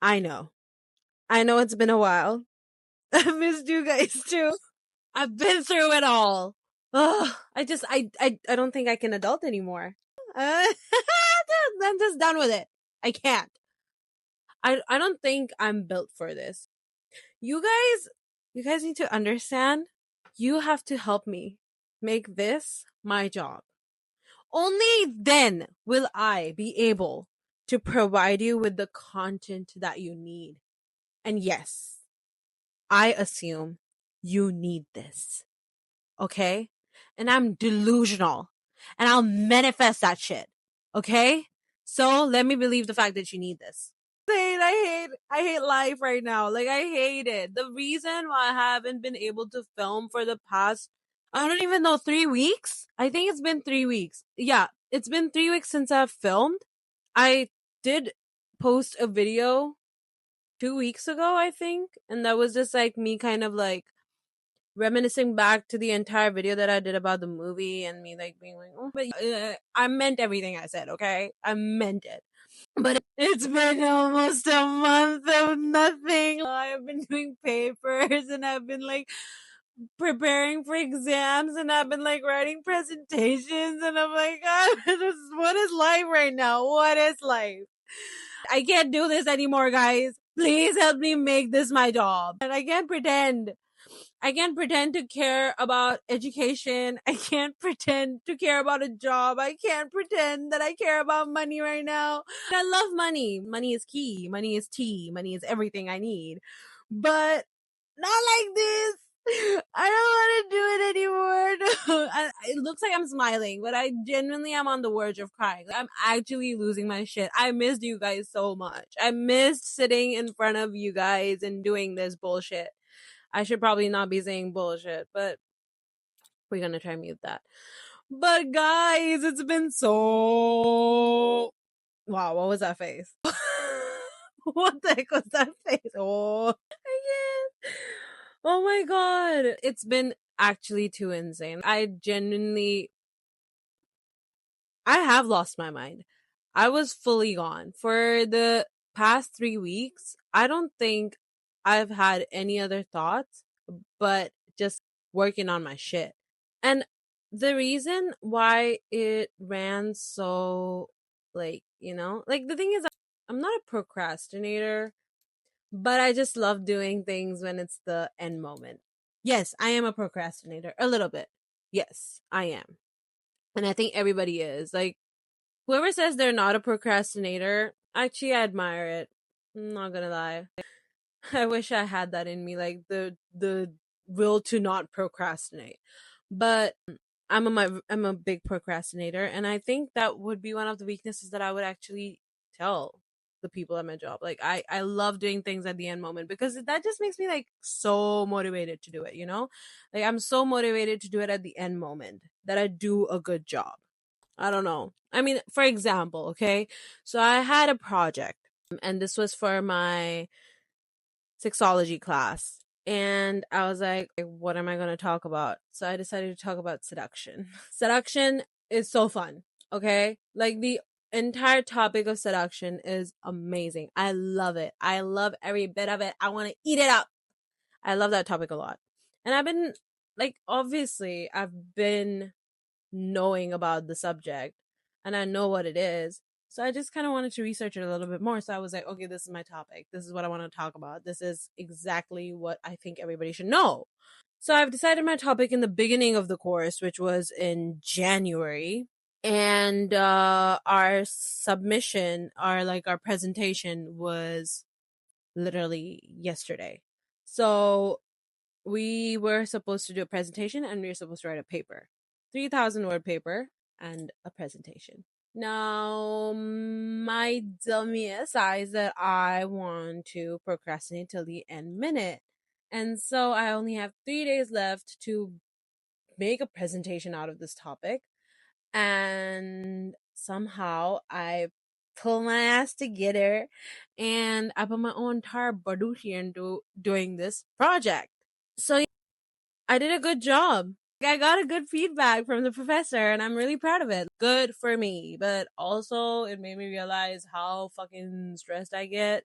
I know. I know it's been a while. I missed you guys too. I've been through it all. Ugh, I don't think I can adult anymore. I'm just done with it. I can't. I don't think I'm built for this. You guys need to understand. You have to help me make this my job. Only then will I be able to provide you with the content that you need. And yes, I assume you need this. Okay? And I'm delusional. And I'll manifest that shit. Okay? So let me believe the fact that you need this. I hate life right now. Like, I hate it. The reason why I haven't been able to film for the past, I don't even know, 3 weeks? I think it's been 3 weeks. Yeah, it's been 3 weeks since I've filmed. I did post a video 2 weeks ago, I think. And that was just like me kind of like reminiscing back to the entire video that I did about the movie and me like being like, oh, but I meant everything I said, okay? I meant it. But it's been almost a month of nothing. I've been doing papers and I've been like preparing for exams and I've been like writing presentations and I'm like, God, what is life right now? What is life? I can't do this anymore, guys. Please help me make this my job. And I can't pretend. I can't pretend to care about education. I can't pretend to care about a job. I can't pretend that I care about money right now. I love money. Money is key. Money is tea. Money is everything I need. But not like this. I don't want to do it anymore. No. It looks like I'm smiling, but I genuinely am on the verge of crying. I'm actually losing my shit. I missed you guys so much. I missed sitting in front of you guys and doing this bullshit. I should probably not be saying bullshit, but we're gonna try and mute that. But guys, it's been so... Wow, what was that face? What the heck was that face? Oh, I can't. Oh my god. It's been actually too insane. I have lost my mind. I was fully gone. For the past 3 weeks, I don't think I've had any other thoughts but just working on my shit. And the reason why it ran so, like, the thing is, I'm not a procrastinator, but I just love doing things when it's the end moment. Yes, I am a procrastinator. A little bit. Yes, I am. And I think everybody is. Like, whoever says they're not a procrastinator, actually, I admire it. I'm not gonna lie. I wish I had that in me, like the will to not procrastinate. But I'm a big procrastinator, and I think that would be one of the weaknesses that I would actually tell the people at my job. Like, I love doing things at the end moment because that just makes me like so motivated to do it, Like, I'm so motivated to do it at the end moment that I do a good job. I don't know. I mean, for example, okay? So I had a project, and this was for my sexology class. And I was like, what am I going to talk about? So I decided to talk about seduction. Seduction is so fun, okay? Like, the entire topic of seduction is amazing. I love it. I love every bit of it. I want to eat it up. I love that topic a lot. And I've been, like, obviously, I've been knowing about the subject and I know what it is. So I just kind of wanted to research it a little bit more. So I was like, okay, this is my topic. This is what I want to talk about. This is exactly what I think everybody should know. So I've decided my topic in the beginning of the course, which was in January. And our submission, our presentation was literally yesterday. So we were supposed to do a presentation and we were supposed to write a paper. 3,000 word paper and a presentation. Now, my dummy decides that I want to procrastinate till the end minute. And so I only have 3 days left to make a presentation out of this topic. And somehow I pull my ass together and I put my own entire badushi into doing this project. So I did a good job. I got a good feedback from the professor and I'm really proud of it. Good for me. But also it made me realize how fucking stressed I get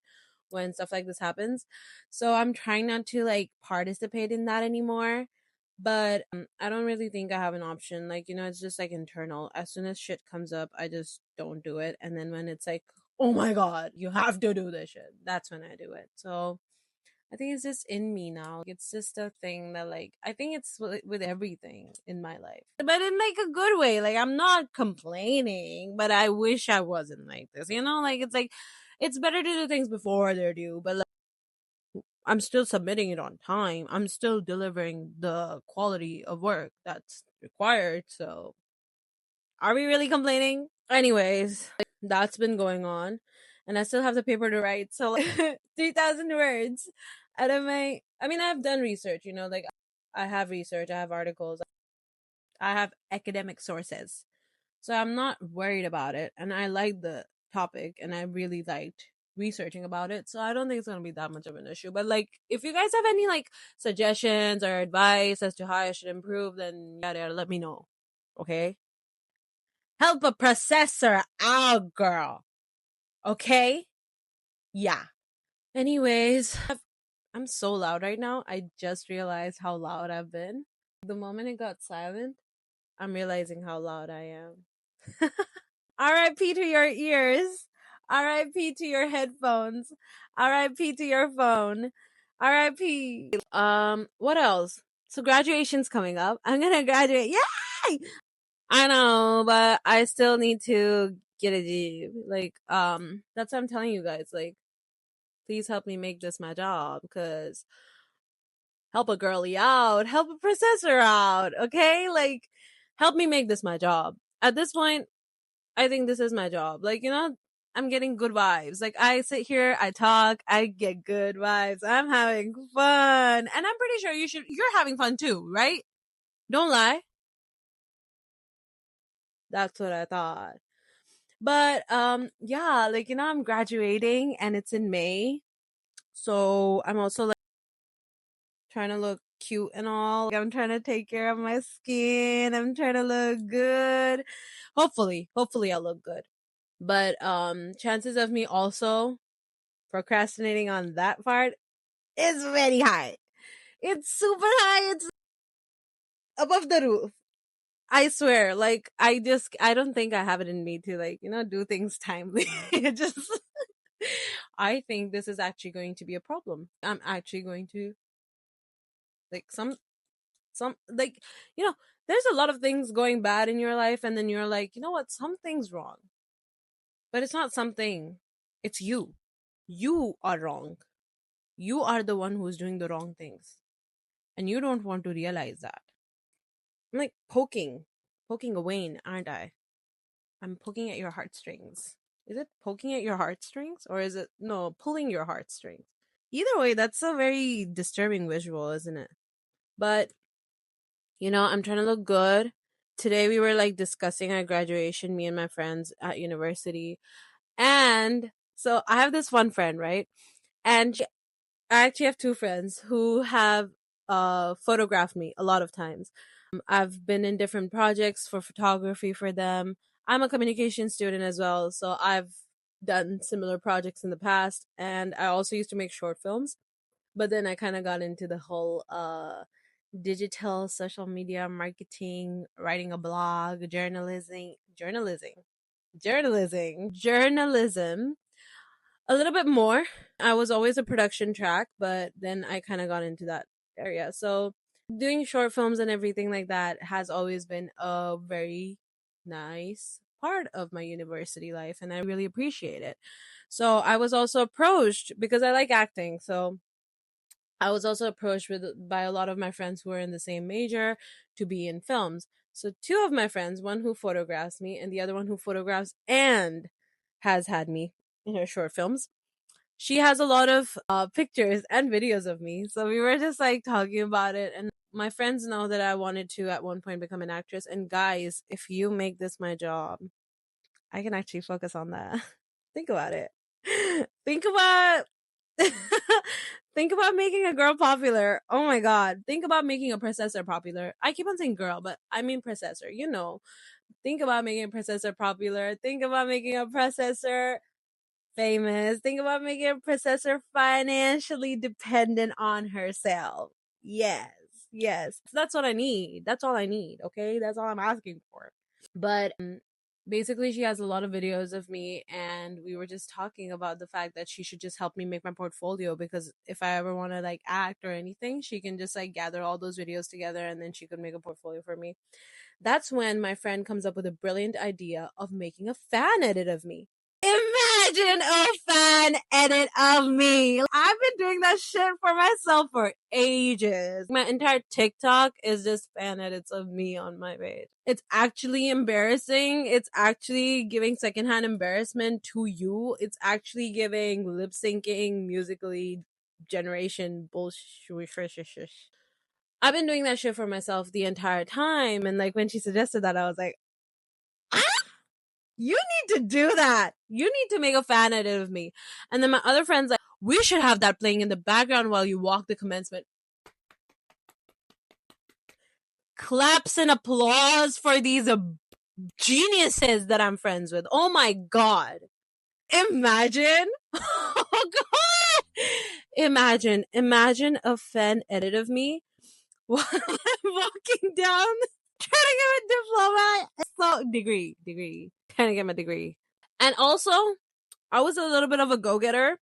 when stuff like this happens. So I'm trying not to like participate in that anymore. But I don't really think I have an option. Like, it's just like internal. As soon as shit comes up, I just don't do it. And then when it's like, oh my God, you have to do this shit, that's when I do it. So I think it's just in me now. It's just a thing that, like, I think it's with everything in my life, but in like a good way. Like, I'm not complaining, but I wish I wasn't like this. Like it's better to do things before they're due. But like, I'm still submitting it on time. I'm still delivering the quality of work that's required. So, are we really complaining? Anyways, that's been going on, and I still have the paper to write. So, like, 3,000 words out of my. I mean, I've done research. Like, I have research. I have articles. I have academic sources. So I'm not worried about it, and I like the topic, and I really liked researching about it. So I don't think it's gonna be that much of an issue. But like, if you guys have any like suggestions or advice as to how I should improve, then yada, let me know. Okay. Help a processor out, girl. Okay? Yeah. Anyways, I'm so loud right now. I just realized how loud I've been. The moment it got silent, I'm realizing how loud I am. RIP to your ears. RIP to your headphones. RIP to your phone. RIP. What else? So graduation's coming up. I'm gonna graduate. Yay! I know, but I still need to get a job. Like, that's what I'm telling you guys. Like, please help me make this my job, because help a girly out, help a processor out, okay? Like, help me make this my job. At this point, I think this is my job. Like, I'm getting good vibes. Like, I sit here, I talk, I get good vibes. I'm having fun. And I'm pretty sure you're having fun too, right? Don't lie. That's what I thought. But yeah, like, I'm graduating and it's in May. So I'm also like trying to look cute and all. Like, I'm trying to take care of my skin. I'm trying to look good. Hopefully I'll look good. But chances of me also procrastinating on that part is very high. It's super high. It's above the roof. I swear, like, I don't think I have it in me to, like, do things timely. It just, I think this is actually going to be a problem. I'm actually going to, like, like, there's a lot of things going bad in your life, and then you're like, you know what, something's wrong. But it's not something, it's you. You are wrong. You are the one who's doing the wrong things. And you don't want to realize that. I'm like poking away, aren't I? I'm poking at your heartstrings. Is it poking at your heartstrings, or is it no pulling your heartstrings? Either way, that's a very disturbing visual, isn't it? But I'm trying to look good. Today we were like discussing our graduation, me and my friends at university, and so I have this one friend, right? And I actually have two friends who have photographed me a lot of times. I've been in different projects for photography for them. I'm a communication student as well, so I've done similar projects in the past, and I also used to make short films. But then I kind of got into the whole digital social media marketing, writing a blog, journalism a little bit more. I was always a production track, but then I kind of got into that area. So doing short films and everything like that has always been a very nice part of my university life, and I really appreciate it. So I was also approached because I like acting. So I was also approached by a lot of my friends who are in the same major to be in films. So two of my friends, one who photographs me and the other one who photographs and has had me in her short films, she has a lot of pictures and videos of me. So we were just like talking about it. And my friends know that I wanted to at one point become an actress. And guys, if you make this my job, I can actually focus on that. Think about it. Think about think about making a girl popular. Oh my god. Think about making a processor popular. I keep on saying girl, but I mean processor. Think about making a processor popular. Think about making a processor famous. Think about making a processor financially dependent on herself. Yes, yes. That's what I need. That's all I need. Okay, that's all I'm asking for. But basically, she has a lot of videos of me, and we were just talking about the fact that she should just help me make my portfolio, because if I ever want to like act or anything, she can just like gather all those videos together and then she could make a portfolio for me. That's when my friend comes up with a brilliant idea of making a fan edit of me. Imagine a fan edit of me. I've been doing that shit for myself for ages. My entire TikTok is just fan edits of me on my page. It's actually embarrassing. It's actually giving secondhand embarrassment to you. It's actually giving lip syncing, musically generation bullshit. I've been doing that shit for myself the entire time. And like when she suggested that, I was like, ah! You need to do that. You need to make a fan edit of me. And then my other friends like, we should have that playing in the background while you walk the commencement. Claps and applause for these geniuses that I'm friends with. Oh my God. Imagine. Oh God. Imagine a fan edit of me while I'm walking down trying to get a diploma. So degree. Trying to get my degree. And also, I was a little bit of a go-getter.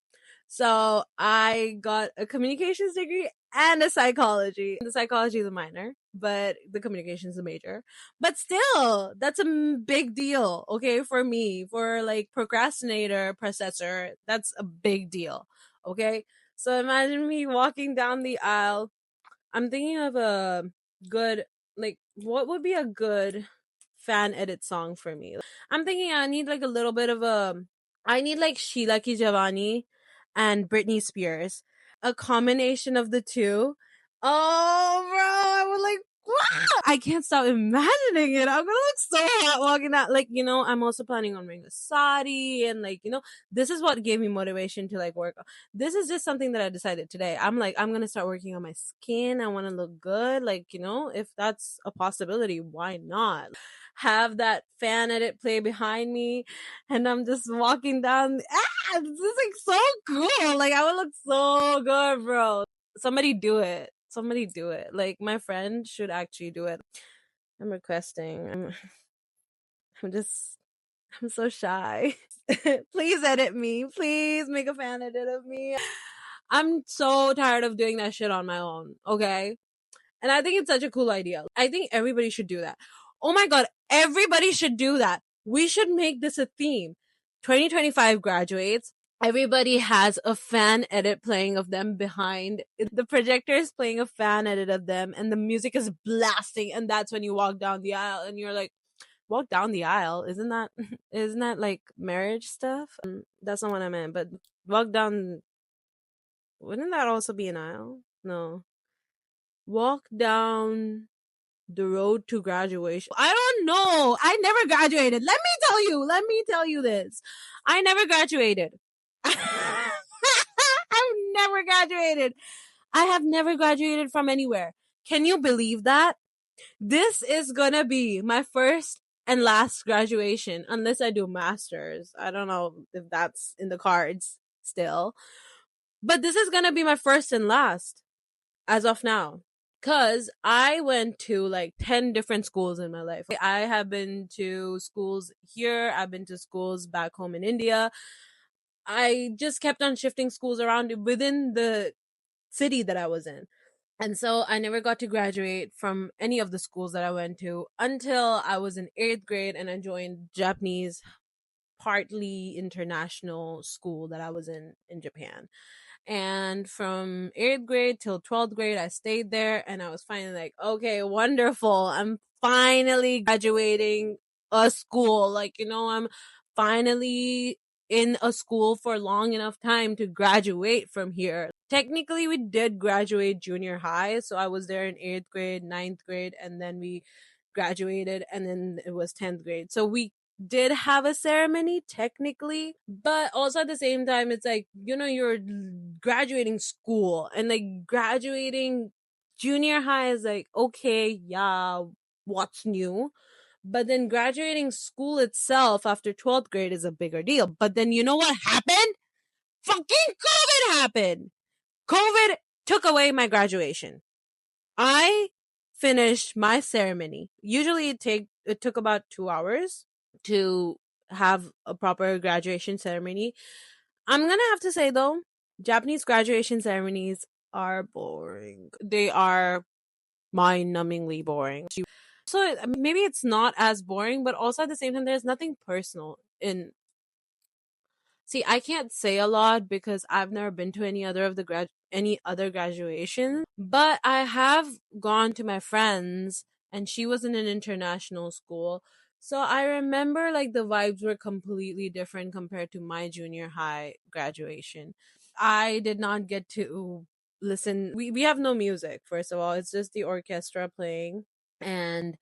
So I got a communications degree and a psychology. The psychology is a minor, but the communication is a major. But still, that's a big deal, okay, for me, for like procrastinator, processor. That's a big deal, okay? So imagine me walking down the aisle. I'm thinking of a good, like, what would be a good fan edit song for me? I'm thinking I need like a little bit of I need like Sheila Ki Giovanni and Britney Spears. A combination of the two. Oh, bro, I would like, wow! I can't stop imagining it. I'm gonna look so hot walking out. Like, you know, I'm also planning on wearing a sari, and like, you know, this is what gave me motivation to like work. This is just something that I decided today. I'm like, I'm gonna start working on my skin. I want to look good. Like, you know, if that's a possibility, why not? Have that fan edit play behind me, and I'm just walking down. This is like so cool. Like, I would look so good, bro. Somebody do it. Somebody do it. Like, my friend should actually do it. I'm requesting. I'm so shy. Please edit me. Please make a fan edit of me. I'm so tired of doing that shit on my own. Okay. And I think it's such a cool idea. I think everybody should do that. Oh my God. Everybody should do that. We should make this a theme. 2025 graduates. Everybody has a fan edit playing of them behind. The projector is playing a fan edit of them and the music is blasting. And that's when you walk down the aisle and you're like, walk down the aisle? Isn't that like marriage stuff? That's not what I meant, but walk down, wouldn't that also be an aisle? No. Walk down the road to graduation. I don't know. I never graduated. Let me tell you this. I never graduated. I've never graduated. I have never graduated from anywhere. Can you believe that? This is gonna be my first and last graduation, unless I do masters. I don't know if that's in the cards still. But this is gonna be my first and last as of now. Cause I went to like 10 different schools in my life. I have been to schools here. I've been to schools back home in India. I just kept on shifting schools around within the city that I was in. And so I never got to graduate from any of the schools that I went to until I was in 8th grade and I joined Japanese, partly international school that I was in Japan. And from 8th grade till 12th grade, I stayed there and I was finally like, okay, wonderful. I'm finally graduating a school. Like, you know, I'm finally in a school for long enough time to graduate from here. Technically, we did graduate junior high. So I was there in 8th grade, 9th grade, and then we graduated, and then it was 10th grade. So we did have a ceremony technically, but also at the same time, it's like, you know, you're graduating school, and like graduating junior high is like, okay, yeah, what's new? But then graduating school itself after 12th grade is a bigger deal. But then you know what happened? Fucking COVID happened. COVID took away my graduation. I finished my ceremony. Usually it took about 2 hours to have a proper graduation ceremony. I'm going to have to say though, Japanese graduation ceremonies are boring. They are mind-numbingly boring. So maybe it's not as boring, but also at the same time there's nothing personal in. See, I can't say a lot because I've never been to any other graduation, but I have gone to my friends and she was in an international school. So I remember like the vibes were completely different compared to my junior high graduation. I did not get to listen. We have no music, first of all. It's just the orchestra playing, and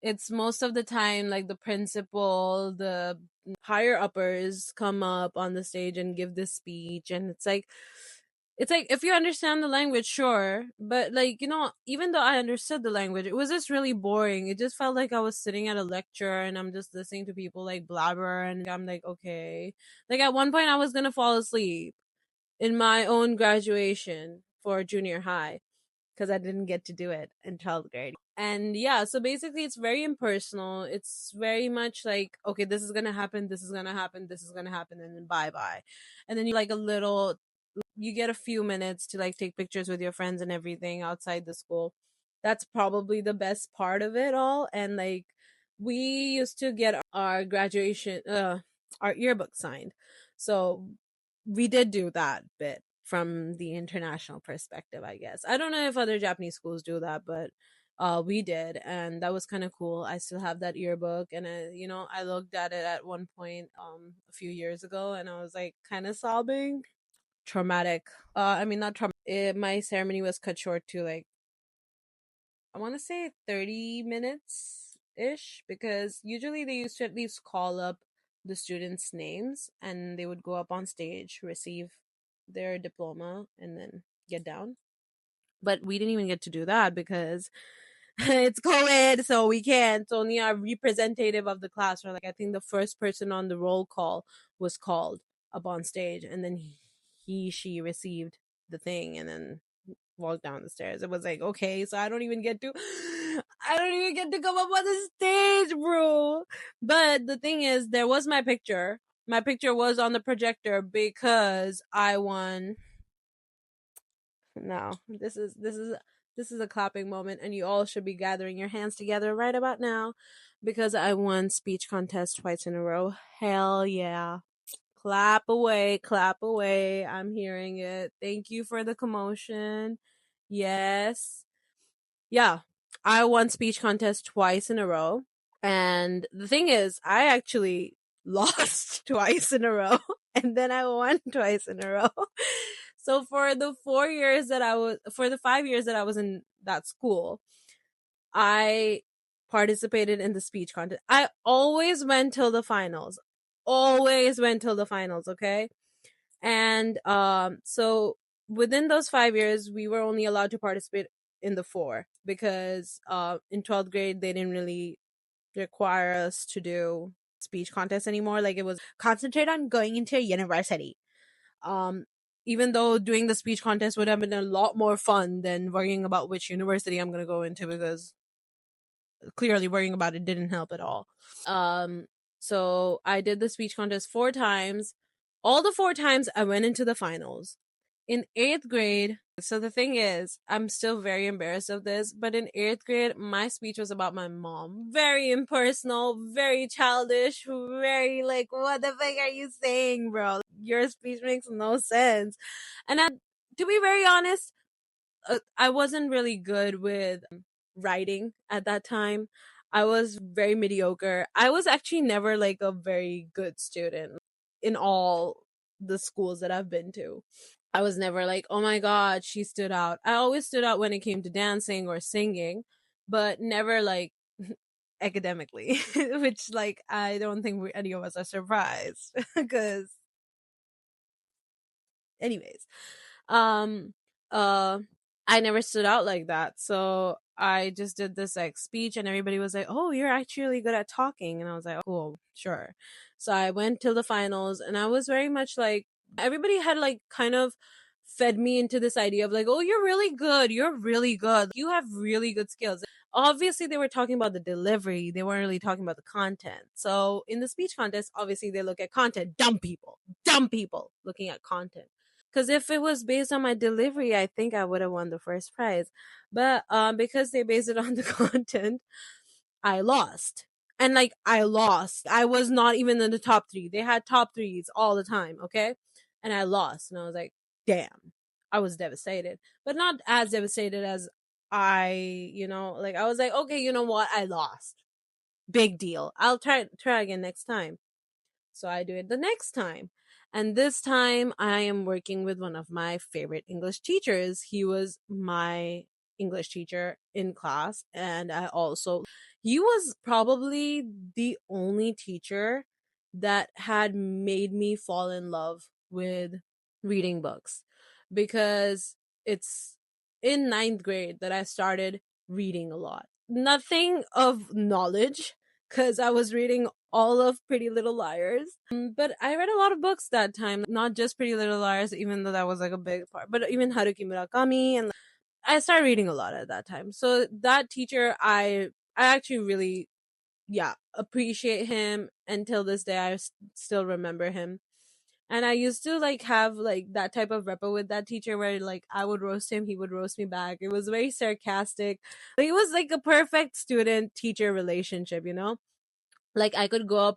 it's most of the time like the principal, the higher uppers come up on the stage and give this speech, and it's like if you understand the language, sure, but like, even though I understood the language, it was just really boring. It just felt like I was sitting at a lecture and I'm just listening to people like blabber, and I'm like, okay. Like at one point I was gonna fall asleep in my own graduation for junior high because I didn't get to do it in 12th grade. And yeah, so basically it's very impersonal. It's very much like, okay, this is gonna happen, this is gonna happen, this is gonna happen, and then bye bye. And then you get a few minutes to like take pictures with your friends and everything outside the school. That's probably the best part of it all. And like, we used to get our graduation, our yearbook signed. So we did do that bit from the international perspective, I guess. I don't know if other Japanese schools do that, but we did, and that was kind of cool. I still have that yearbook, and I looked at it at one point a few years ago, and I was like kind of sobbing. Traumatic. I mean, not traumatic. My ceremony was cut short to like, I want to say 30 minutes ish, because usually they used to at least call up the students' names and they would go up on stage, receive their diploma, and then get down. But we didn't even get to do that because it's COVID, so we can't. It's only our representative of the class, or like I think the first person on the roll call was called up on stage, and then she received the thing and then walked down the stairs. It was like, okay, so I don't even get to come up on the stage, bro. But the thing is, there was my picture. My picture was on the projector because I won. No, this is a clapping moment, and you all should be gathering your hands together right about now because I won speech contest twice in a row. Hell yeah. Clap away, clap away. I'm hearing it. Thank you for the commotion. Yes. Yeah. I won speech contest twice in a row. And the thing is, I actually lost twice in a row, and then I won twice in a row. So for the 5 years that I was in that school, I participated in the speech contest. I always went till the finals. Always went till the finals, okay? And so within those 5 years, we were only allowed to participate in the 4 because in 12th grade they didn't really require us to do speech contests anymore. Like, it was concentrate on going into a university. Um Even though doing the speech contest would have been a lot more fun than worrying about which university I'm going to go into, because clearly worrying about it didn't help at all. So I did the speech contest 4 times. All the 4 times I went into the finals. In 8th grade, so the thing is, I'm still very embarrassed of this, but in 8th grade, my speech was about my mom. Very impersonal, very childish, very like, what the fuck are you saying, bro? Your speech makes no sense. And to be very honest, I wasn't really good with writing at that time. I was very mediocre. I was actually never like a very good student in all the schools that I've been to. I was never like, oh my God, she stood out. I always stood out when it came to dancing or singing, but never like academically, which like I don't think any of us are surprised because, anyways, um, uh, I never stood out like that. So I just did this like speech, and everybody was like, "Oh, you're actually really good at talking." And I was like, "Oh, cool, sure." So I went to the finals, and I was very much like, everybody had like kind of fed me into this idea of like, "Oh, you're really good. You're really good. You have really good skills." Obviously, they were talking about the delivery. They weren't really talking about the content. So in the speech contest, obviously they look at content. Dumb people looking at content. Because if it was based on my delivery, I think I would have won the first prize. But because they based it on the content, I lost. And like I lost. I was not even in the top three. They had top threes all the time, okay? And I lost. And I was like, damn. I was devastated. But not as devastated as like I was like, okay, you know what? I lost. Big deal. I'll try again next time. So I do it the next time. And this time I am working with one of my favorite English teachers. He was my English teacher in class. And he was probably the only teacher that had made me fall in love with reading books, because it's in ninth grade that I started reading a lot. Nothing of knowledge, because I was reading all of Pretty Little Liars. But I read a lot of books that time, not just Pretty Little Liars, even though that was like a big part, but even Haruki Murakami. And I started reading a lot at that time. So that teacher, I actually really, yeah, appreciate him. Until this day, I still remember him. And I used to like have like that type of repo with that teacher where like I would roast him, he would roast me back. It was very sarcastic. Like, it was like a perfect student teacher relationship, you know? Like I could go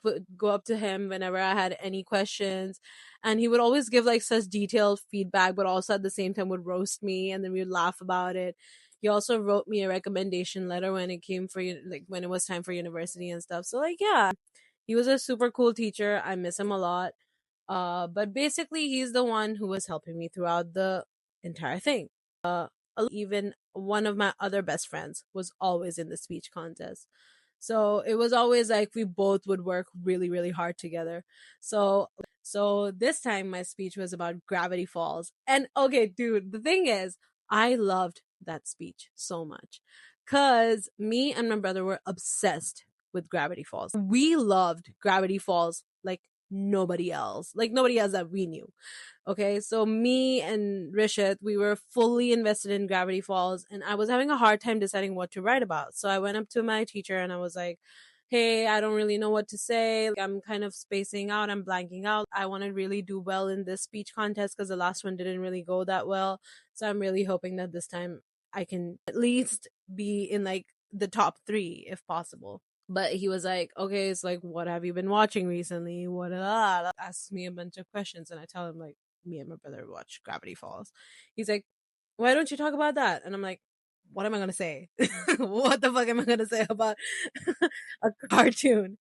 up to him whenever I had any questions, and he would always give like such detailed feedback, but also at the same time would roast me, and then we would laugh about it. He also wrote me a recommendation letter when it came for like when it was time for university and stuff. So like, yeah, he was a super cool teacher. I miss him a lot. But basically he's the one who was helping me throughout the entire thing. Even one of my other best friends was always in the speech contest. So it was always like we both would work really, really hard together. So this time my speech was about Gravity Falls. And okay, dude, the thing is, I loved that speech so much. Cause me and my brother were obsessed with Gravity Falls. We loved Gravity Falls like nobody else. Like nobody else that we knew. Okay, so me and Rishit, we were fully invested in Gravity Falls, and I was having a hard time deciding what to write about. So I went up to my teacher and I was like, "Hey, I don't really know what to say. Like, I'm kind of spacing out. I'm blanking out. I want to really do well in this speech contest because the last one didn't really go that well. So I'm really hoping that this time I can at least be in like the top three if possible." But he was like, "Okay, it's like, what have you been watching recently? What asks me a bunch of questions," and I tell him like, me and my brother watch Gravity Falls. He's like, "Why don't you talk about that?" And I'm like, "What am I gonna say? What the fuck am I gonna say about a cartoon?"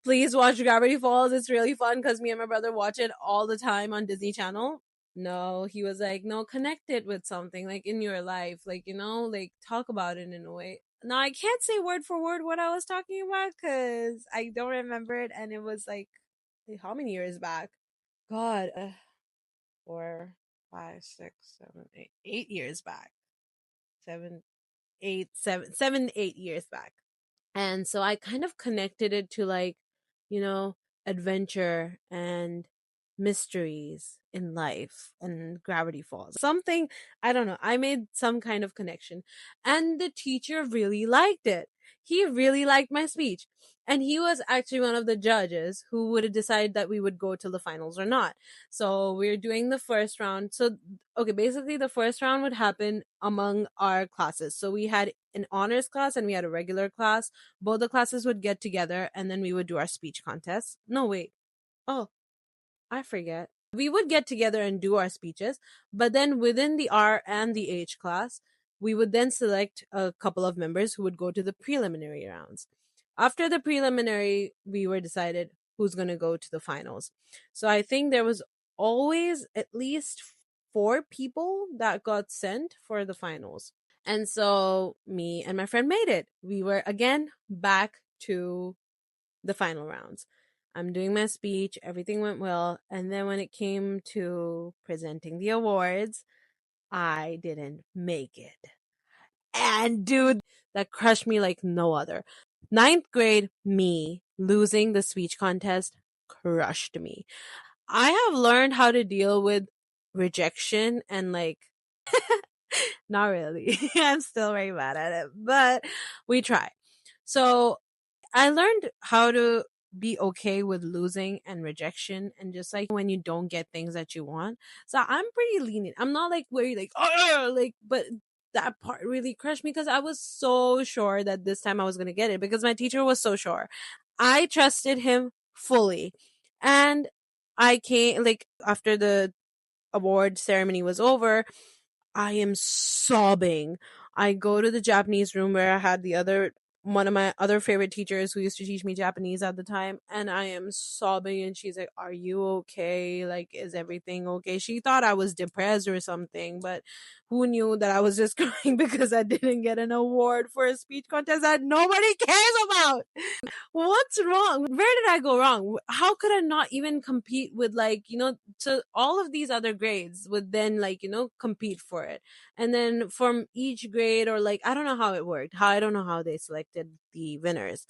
Please watch Gravity Falls. It's really fun because me and my brother watch it all the time on Disney Channel. No, he was like, "No, connect it with something like in your life, like, like talk about it in a way." Now I can't say word for word what I was talking about because I don't remember it, and it was like how many years back? God, 4, 5, 6, 7, 8, 8 years back. 7, 8, 7, 7, 8 years back. And so I kind of connected it to like, you know, adventure and mysteries in life and Gravity Falls. Something, I don't know, I made some kind of connection. And the teacher really liked it. He really liked my speech. And he was actually one of the judges who would decide that we would go to the finals or not. So we're doing the first round. So, okay, basically the first round would happen among our classes. So we had an honors class and we had a regular class. Both the classes would get together and then we would do our speech contest. No, wait. Oh, I forget. We would get together and do our speeches, but then within the R and the H class, we would then select a couple of members who would go to the preliminary rounds. After the preliminary, we were decided who's going to go to the finals. So I think there was always at least 4 people that got sent for the finals. And so me and my friend made it. We were again back to the final rounds. I'm doing my speech, everything went well. And then when it came to presenting the awards, I didn't make it. And dude, that crushed me like no other. Ninth grade me losing the speech contest crushed me. I have learned how to deal with rejection and like not really. I'm still very mad at it, but we try. So I learned how to be okay with losing and rejection and just like when you don't get things that you want. So I'm pretty lenient. I'm not like where you're like, oh, like, but that part really crushed me because I was so sure that this time I was going to get it because my teacher was so sure. I trusted him fully. And I came like after the award ceremony was over, I am sobbing. I go to the Japanese room where I had the other one of my other favorite teachers who used to teach me Japanese at the time, and I am sobbing and she's like, "Are you okay? Like is everything okay?" She thought I was depressed or something, but who knew that I was just crying because I didn't get an award for a speech contest that nobody cares about. What's wrong? Where did I go wrong? How could I not even compete with like, so all of these other grades would then like, compete for it. And then from each grade or like, I don't know how it worked. I don't know how they selected the winners.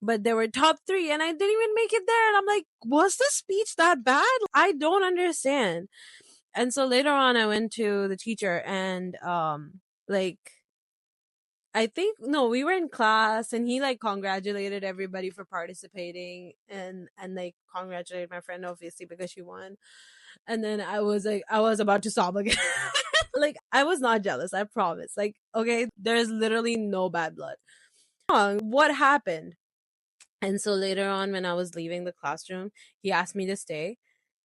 But there were top 3 and I didn't even make it there. And I'm like, was the speech that bad? I don't understand. And so later on I went to the teacher and like I think no, we were in class and he like congratulated everybody for participating and like congratulated my friend obviously because she won. And then I was like I was about to sob again. Like I was not jealous, I promise. Like okay, there's literally no bad blood. What happened? And so later on, when I was leaving the classroom, he asked me to stay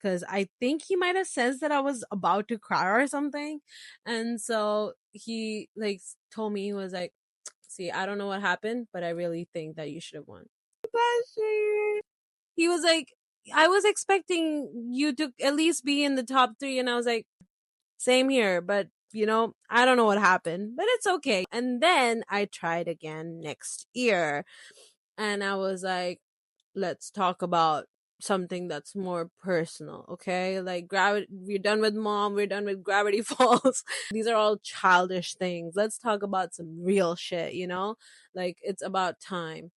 because I think he might have sensed that I was about to cry or something. And so he like told me, he was like, "See, I don't know what happened, but I really think that you should have won." He was like, "I was expecting you to at least be in the top 3." And I was like, "Same here, but I don't know what happened, but it's okay." And then I tried again next year and I was like, let's talk about something that's more personal, okay? Like gravity, we're done with mom, we're done with Gravity Falls. These are all childish things. Let's talk about some real shit, Like it's about time.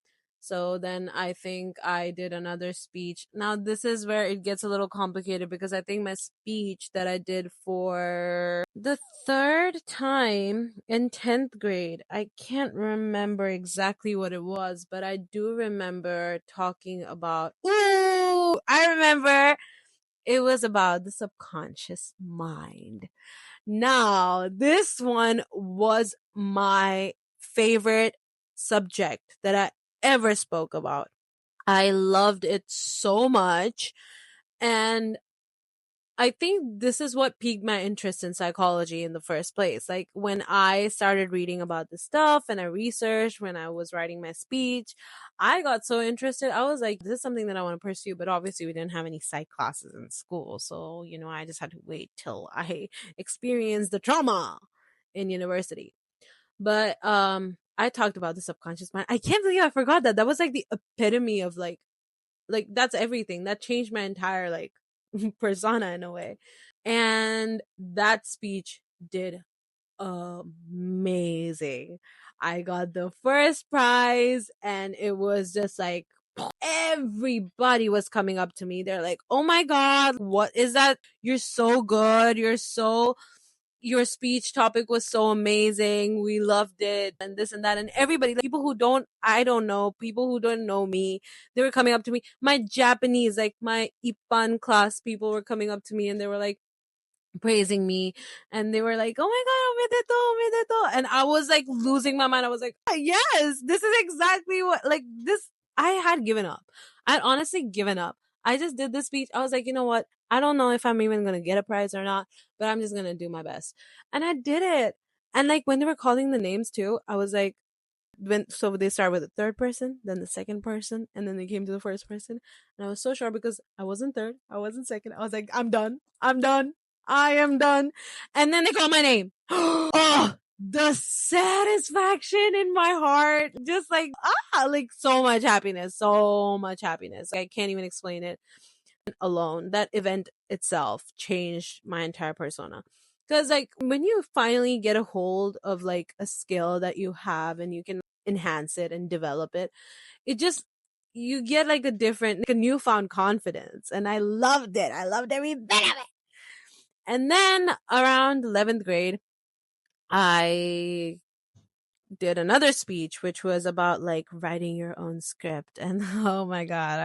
So then I think I did another speech. Now this is where it gets a little complicated because I think my speech that I did for the third time in 10th grade, I can't remember exactly what it was, but I do remember talking about, ooh, I remember it was about the subconscious mind. Now, this one was my favorite subject that I ever spoke about. I loved it so much. And I think this is what piqued my interest in psychology in the first place. Like when I started reading about this stuff and I researched when I was writing my speech, I got so interested. I was like, this is something that I want to pursue. But obviously, we didn't have any psych classes in school. So, I just had to wait till I experienced the trauma in university. But I talked about the subconscious mind. I can't believe I forgot that. That was like the epitome of like that's everything. That changed my entire like persona in a way. And that speech did amazing. I got the first prize and it was just like everybody was coming up to me. They're like, "Oh my god, what is that? You're so good. Your speech topic was so amazing. We loved it." And this and that. And everybody, like, people who I don't know, people who don't know me, they were coming up to me. My Japanese, like my Ipan class people were coming up to me and they were like praising me. And they were like, "Oh my God, omedeto, omedeto." And I was like losing my mind. I was like, yes, this is exactly what, like this. I had given up. I had honestly given up. I just did this speech. I was like, you know what? I don't know if I'm even going to get a prize or not, but I'm just going to do my best. And I did it. And like when they were calling the names too, I was like, so they started with the third person, then the second person, and then they came to the first person. And I was so sure because I wasn't third, I wasn't second. I was like, I'm done. I'm done. I am done. And then they called my name. Oh, the satisfaction in my heart. Just like so much happiness. So much happiness. I can't even explain it alone. That event itself changed my entire persona. Because, like, when you finally get a hold of, like, a skill that you have and you can enhance it and develop it, it just, you get, like, a newfound confidence. And I loved it. I loved every bit of it. And then around 11th grade, I did another speech, which was about like writing your own script. And oh my God,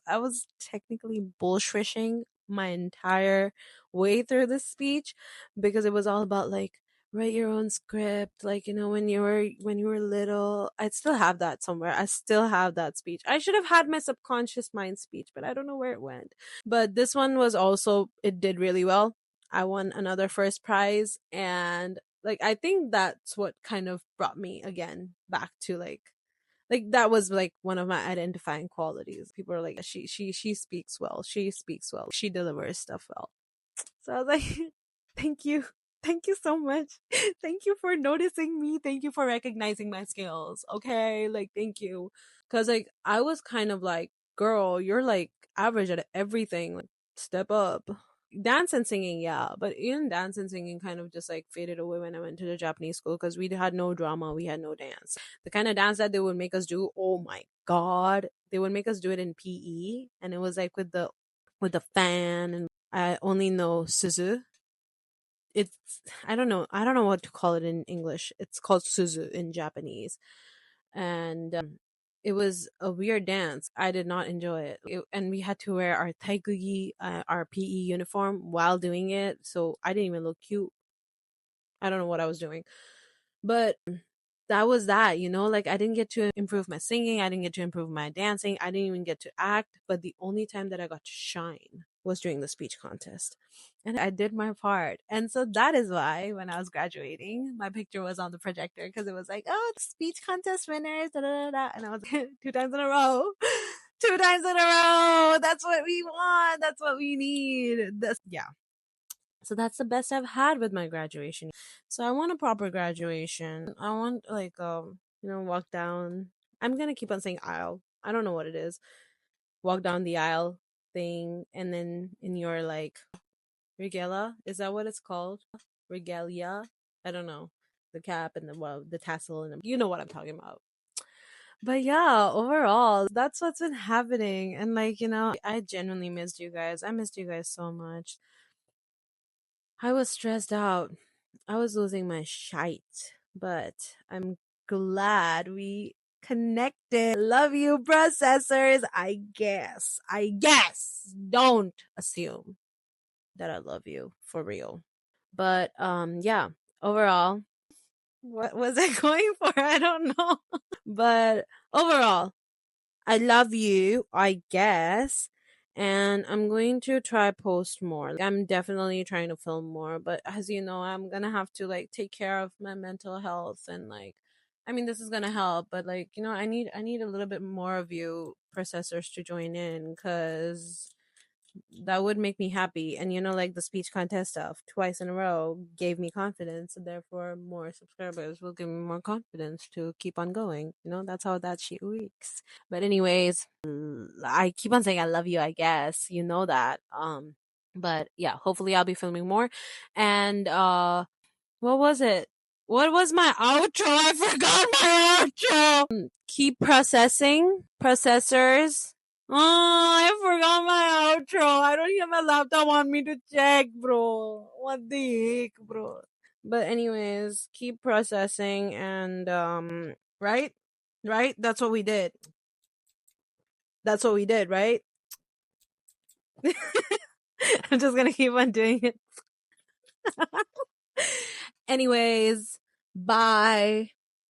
I was technically bullshitting my entire way through this speech, because it was all about like write your own script. Like, when you were little, I still have that somewhere. I still have that speech. I should have had my subconscious mind speech, but I don't know where it went. But this one was also, it did really well. I won another first prize, and like I think that's what kind of brought me again back to like that was like one of my identifying qualities. People are like, she speaks well, she delivers stuff well. So I was like, thank you, thank you so much, thank you for noticing me, thank you for recognizing my skills. Okay, like thank you. Because like I was kind of like, girl, you're like average at everything, like step up. Dance and singing, yeah, but even dance and singing kind of just like faded away when I went to the Japanese school, because we had no drama, we had no dance. The kind of dance that they would make us do, oh my God, they would make us do it in PE, and it was like with the fan. And I only know Suzu. It's, I don't know what to call it in English. It's called Suzu in Japanese. And it was a weird dance. I did not enjoy it. And we had to wear our taikugi, our PE uniform while doing it. So I didn't even look cute. I don't know what I was doing. But that was that, like I didn't get to improve my singing. I didn't get to improve my dancing. I didn't even get to act. But the only time that I got to shine was during the speech contest. And I did my part. And so that is why when I was graduating, my picture was on the projector, because it was like, oh, speech contest winners, da, da, da, da. And I was like, 2 times in a row. 2 times in a row. That's what we want. That's what we need. Yeah. So that's the best I've had with my graduation. So I want a proper graduation. I want like walk down. I'm gonna keep on saying aisle. I don't know what it is. Walk down the aisle thing, and then in your like regalia, is that what it's called? Regalia? I don't know. The cap and the tassel, and you know what I'm talking about. But yeah, overall, that's what's been happening. And like, I genuinely missed you guys. I missed you guys so much. I was stressed out. I was losing my shite, but I'm glad we connected. Love you, processors. I guess. Don't assume that I love you for real. But yeah, overall, what was I going for? I don't know. But overall, I love you, I guess. And I'm going to try post more. I'm definitely trying to film more, but as you know, I'm gonna have to like take care of my mental health. And like, I mean, this is gonna help, but like, I need a little bit more of you processors to join in, because that would make me happy. And like the speech contest stuff twice in a row gave me confidence, and therefore more subscribers will give me more confidence to keep on going. That's how that shit works. But anyways, I keep on saying I love you, I guess. You know that. But yeah, hopefully I'll be filming more. And what was it? What was my outro? I forgot my outro. Keep processing, processors. Oh, I forgot my outro. I don't have my laptop on me to check, bro. What the heck, bro? But anyways, keep processing. And right? Right? That's what we did. That's what we did, right? I'm just gonna keep on doing it. Anyways, bye.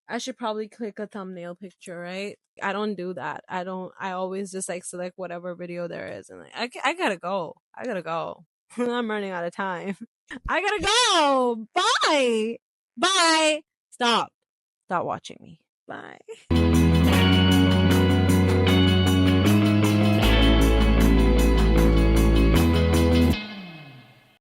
I should probably click a thumbnail picture, right? I don't do that. I always just like select whatever video there is. And like, I gotta go. I'm running out of time. I gotta go. Bye. Bye. Stop watching me. Bye.